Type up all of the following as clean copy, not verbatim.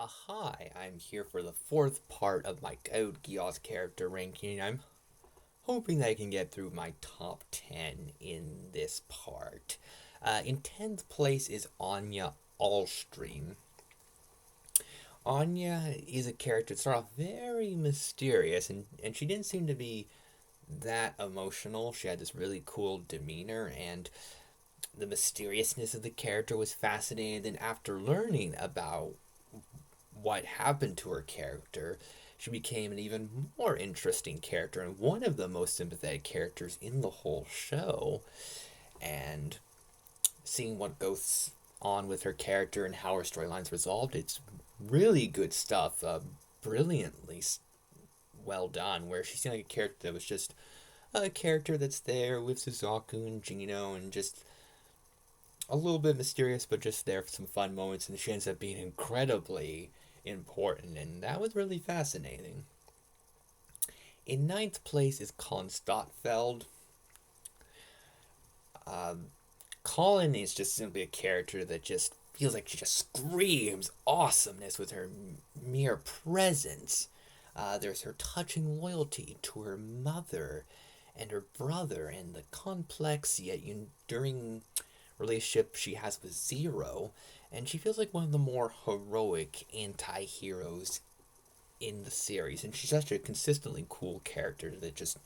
Hi, I'm here for the fourth part of my Code Geass character ranking. I'm hoping that I can get through my top 10 in this part. In 10th place is Anya Allstream. Anya is a character that started off very mysterious, and she didn't seem to be that emotional. She had this really cool demeanor, and the mysteriousness of the character was fascinating. Then, after learning about what happened to her character, she became an even more interesting character and one of the most sympathetic characters in the whole show. And seeing what goes on with her character and how her storyline's resolved, it's really good stuff. Brilliantly well done, where she seemed like a character that was just a character that's there with Suzaku and Gino and just a little bit mysterious, but just there for some fun moments, and she ends up being incredibly important, and that was really fascinating. In ninth place is Colin Stotfeld. Colin is just simply a character that just feels like she just screams awesomeness with her mere presence. There's her touching loyalty to her mother and her brother, and the complex yet enduring relationship she has with Zero, and she feels like one of the more heroic anti-heroes in the series, and she's such a consistently cool character that just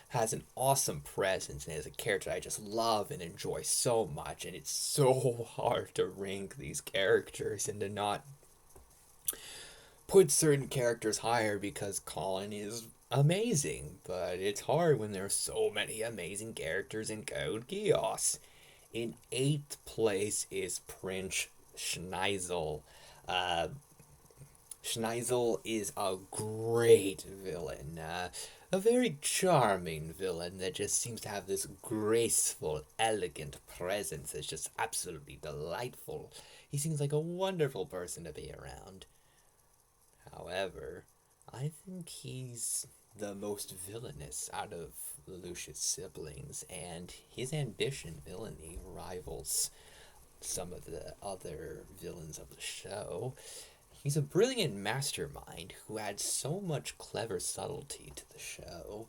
has an awesome presence and is a character I just love and enjoy so much, and it's so hard to rank these characters and to not put certain characters higher because Colin is amazing, but it's hard when there's so many amazing characters in Code Geass. In eighth place is Prince Schneisel. Uh, Schneisel is a great villain. A very charming villain that just seems to have this graceful, elegant presence that's just absolutely delightful. He seems like a wonderful person to be around. However, I think he's the most villainous out of Lucius' siblings, and his ambition villainy rivals some of the other villains of the show. He's a brilliant mastermind who adds so much clever subtlety to the show,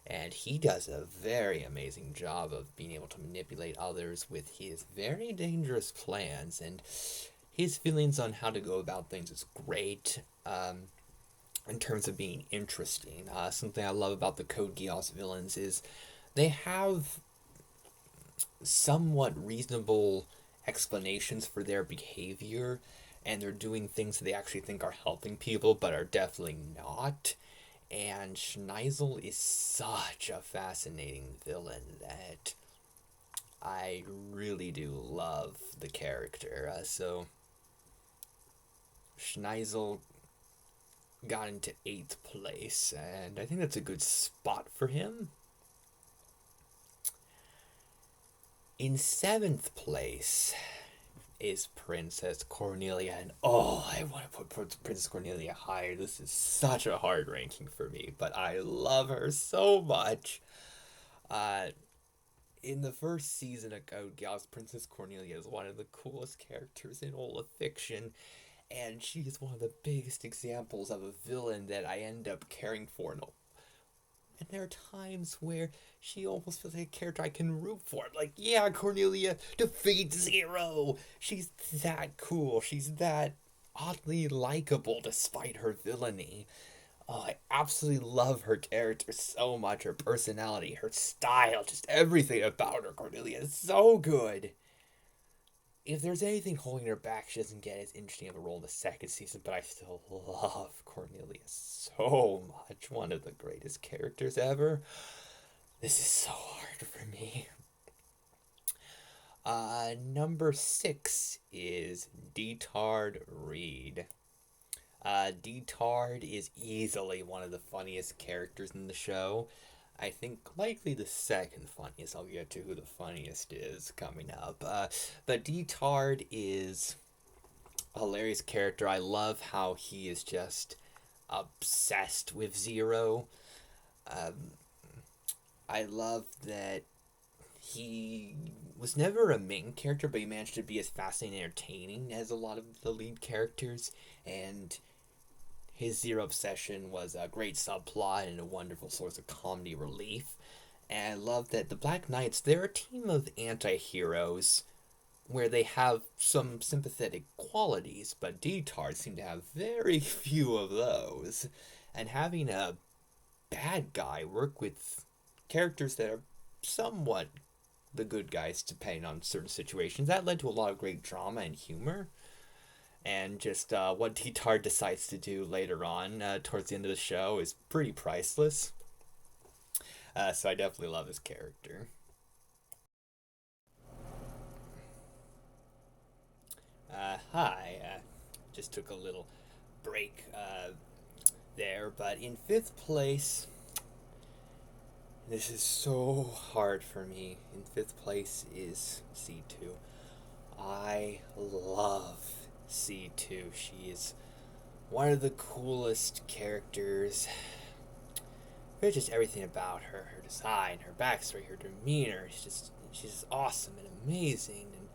and he does a very amazing job of being able to manipulate others with his very dangerous plans, and his feelings on how to go about things is great. In terms of being interesting, something I love about the Code Geass villains is they have somewhat reasonable explanations for their behavior, and they're doing things that they actually think are helping people but are definitely not. And Schneisel is such a fascinating villain that I really do love the character. So Schneisel got into 8th place, and I think that's a good spot for him. In 7th place is Princess Cornelia, and oh, I want to put Princess Cornelia higher. This is such a hard ranking for me, but I love her so much. Uh, in the first season of Code Geass, Princess Cornelia is one of the coolest characters in all of fiction, and she is one of the biggest examples of a villain that I end up caring for. And there are times where she almost feels like a character I can root for. I'm like, yeah, Cornelia, defeat Zero. She's that cool. She's that oddly likable despite her villainy. Oh, I absolutely love her character so much. Her personality, her style, just everything about her, Cornelia, is so good. If there's anything holding her back, she doesn't get as interesting of a role in the second season, but I still love Cornelia so much. One of the greatest characters ever. This is so hard for me. Number 6 is Detard Reed. Detard is easily one of the funniest characters in the show. I think likely the second funniest. I'll get to who the funniest is coming up. But Detard is a hilarious character. I love how he is just obsessed with Zero. I love that He was never a main character, but he managed to be as fascinating and entertaining as a lot of the lead characters. And his Zero Obsession was a great subplot and a wonderful source of comedy relief. And I love that the Black Knights, they're a team of anti heroes where they have some sympathetic qualities, but D-Tards seem to have very few of those. And having a bad guy work with characters that are somewhat the good guys depending on certain situations, that led to a lot of great drama and humor. And just what D-Tard decides to do later on towards the end of the show is pretty priceless. So I definitely love his character. Hi. Just took a little break there, but in fifth place, this is so hard for me. In fifth place is C2. I love C2. She is one of the coolest characters. There's just everything about her, her design, her backstory, her demeanor. She's just awesome and amazing, and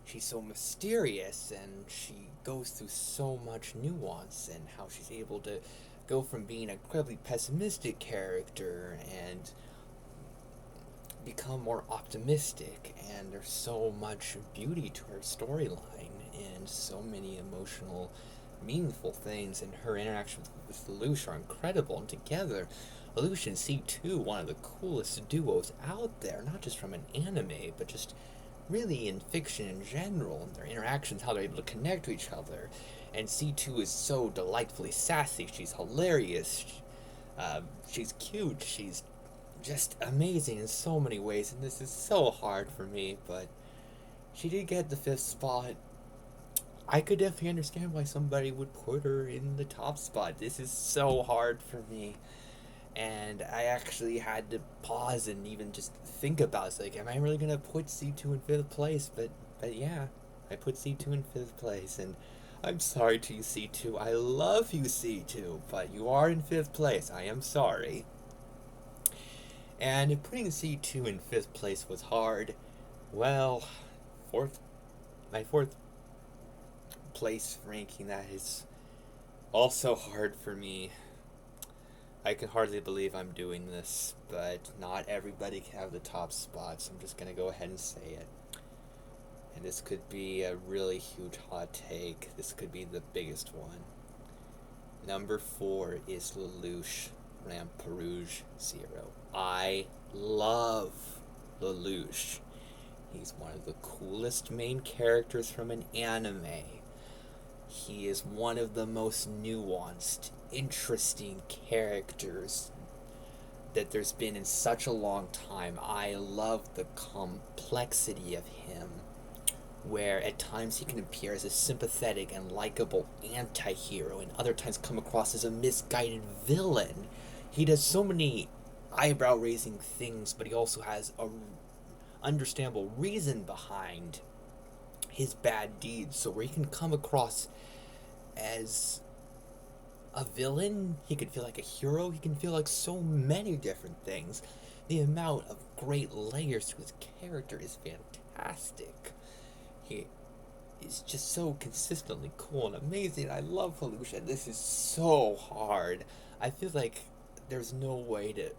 she's so mysterious, and she goes through so much nuance, and how she's able to go from being an incredibly pessimistic character and become more optimistic. And there's so much beauty to her storyline and so many emotional, meaningful things, and her interactions with Lelouch are incredible. And together, Lelouch and C2, one of the coolest duos out there, not just from an anime, but just really in fiction in general, and their interactions, how they're able to connect to each other. And C2 is so delightfully sassy, she's hilarious, she's cute, she's just amazing in so many ways, and this is so hard for me, but she did get the fifth spot. I could definitely understand why somebody would put her in the top spot. This is so hard for me. And I actually had to pause and even just think about it. It's like, am I really gonna put C2 in fifth place? But yeah, I put C2 in fifth place, and I'm sorry to you, C2. I love you, C2, but you are in fifth place. I am sorry. And putting C2 in fifth place was hard. Well, my fourth place ranking, that is also hard for me. I can hardly believe I'm doing this, but not everybody can have the top spot, so I'm just gonna go ahead and say it. And this could be a really huge hot take. This could be the biggest one. Number 4 is Lelouch Ramperouge Zero. I love Lelouch. He's one of the coolest main characters from an anime. He is one of the most nuanced, interesting characters that there's been in such a long time. I love the complexity of him, where at times he can appear as a sympathetic and likable anti-hero, and other times come across as a misguided villain. He does so many eyebrow-raising things, but he also has a understandable reason behind his bad deeds, so where he can come across as a villain, he can feel like a hero, he can feel like so many different things. The amount of great layers to his character is fantastic. He is just so consistently cool and amazing. I love Lelouch, and this is so hard. I feel like there's no way to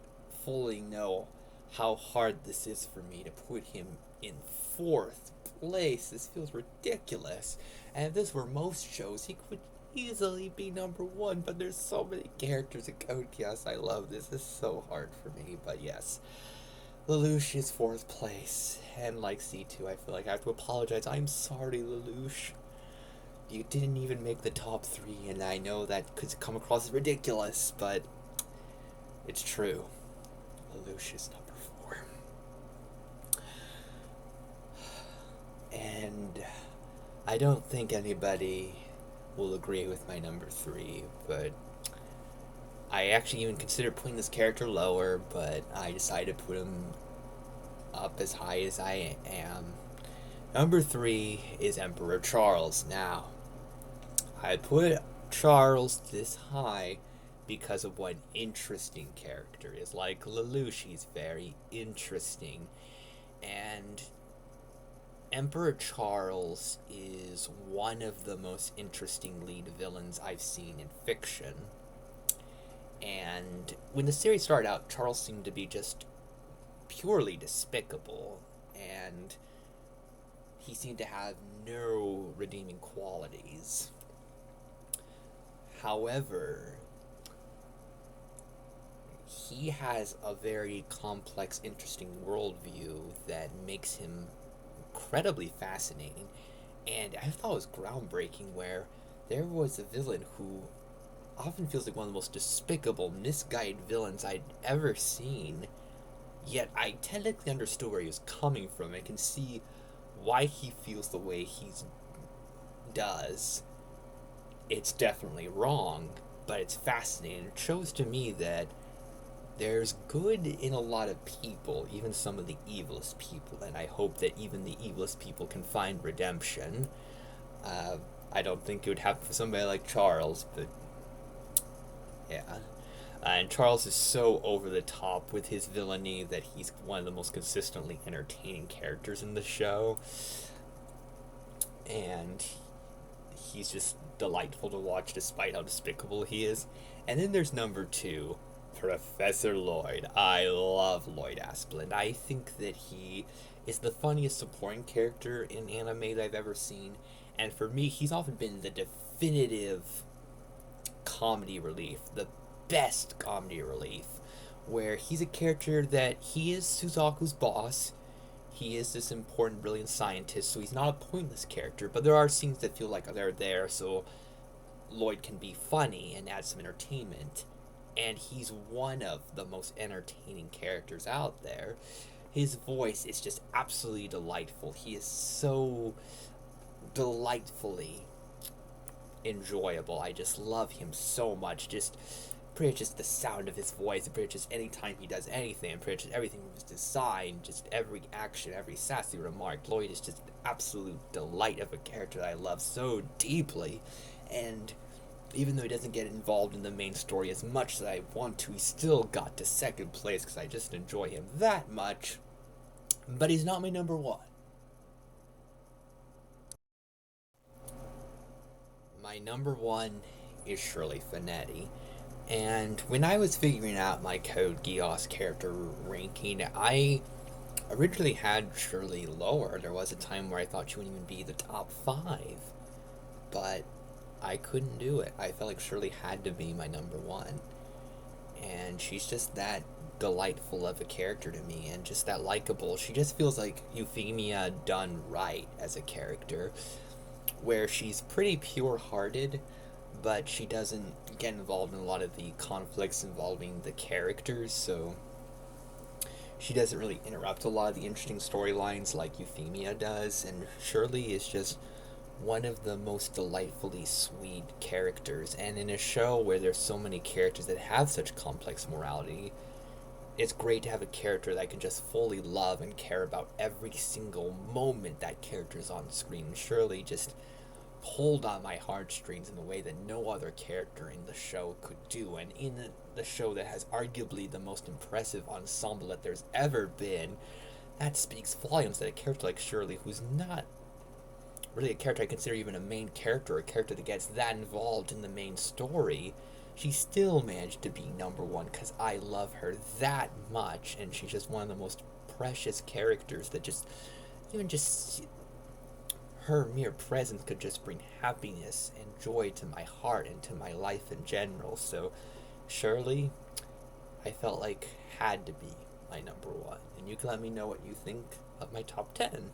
fully know how hard this is for me to put him in fourth place. This feels ridiculous. And if this were most shows, he could easily be number 1, but there's so many characters in Code Geass. I love this. This is so hard for me, but yes. Lelouch is fourth place, and like C2, I feel like I have to apologize. I'm sorry, Lelouch. You didn't even make the top 3, and I know that could come across as ridiculous, but it's true. Lelouch is number 4. And I don't think anybody will agree with my number 3, but I actually even considered putting this character lower, but I decided to put him up as high as I am. Number 3 is Emperor Charles. Now, I put Charles this high because of what an interesting character is. Like Lelouch, he's very interesting. And Emperor Charles is one of the most interesting lead villains I've seen in fiction. And when the series started out, Charles seemed to be just purely despicable, and he seemed to have no redeeming qualities. However, he has a very complex, interesting worldview that makes him incredibly fascinating. And I thought it was groundbreaking where there was a villain who often feels like one of the most despicable, misguided villains I'd ever seen. Yet I technically understood where he was coming from. I can see why he feels the way he does. It's definitely wrong, but it's fascinating. It shows to me that there's good in a lot of people, even some of the evilest people, and I hope that even the evilest people can find redemption. I don't think it would happen for somebody like Charles, but yeah. And Charles is so over the top with his villainy that he's one of the most consistently entertaining characters in the show. And he's just delightful to watch despite how despicable he is. And then there's number two, Professor Lloyd. I love Lloyd Asplund. I think that he is the funniest supporting character in anime that I've ever seen. And for me, he's often been the definitive comedy relief, the best comedy relief, where he's a character that he is Suzaku's boss. He is this important, brilliant scientist, so he's not a pointless character, but there are scenes that feel like they're there so Lloyd can be funny and add some entertainment. And he's one of the most entertaining characters out there. His voice is just absolutely delightful. He is so delightfully enjoyable. I just love him so much. Just pretty much just the sound of his voice, and pretty much just anytime he does anything, and pretty much just everything from his design, just every action, every sassy remark. Lloyd is just an absolute delight of a character that I love so deeply. And even though he doesn't get involved in the main story as much as I want to, he still got to second place because I just enjoy him that much. But he's not my number one. My number one is Shirley Finetti. And when I was figuring out my Code Geass character ranking, I originally had Shirley lower. There was a time where I thought she wouldn't even be the top five. But I couldn't do it. I felt like Shirley had to be my number one. And she's just that delightful of a character to me and just that likable. She just feels like Euphemia done right as a character, where she's pretty pure hearted, but she doesn't get involved in a lot of the conflicts involving the characters, so she doesn't really interrupt a lot of the interesting storylines like Euphemia does, and Shirley is just one of the most delightfully sweet characters. And in a show where there's so many characters that have such complex morality, it's great to have a character that I can just fully love and care about every single moment that character's on screen. Shirley just pulled on my heartstrings in a way that no other character in the show could do. And in the show that has arguably the most impressive ensemble that there's ever been, that speaks volumes that a character like Shirley, who's not really a character I consider even a main character, a character that gets that involved in the main story, she still managed to be number one because I love her that much, and she's just one of the most precious characters that just, even just her mere presence could just bring happiness and joy to my heart and to my life in general. So Shirley, I felt like had to be my number one. And you can let me know what you think of my top 10.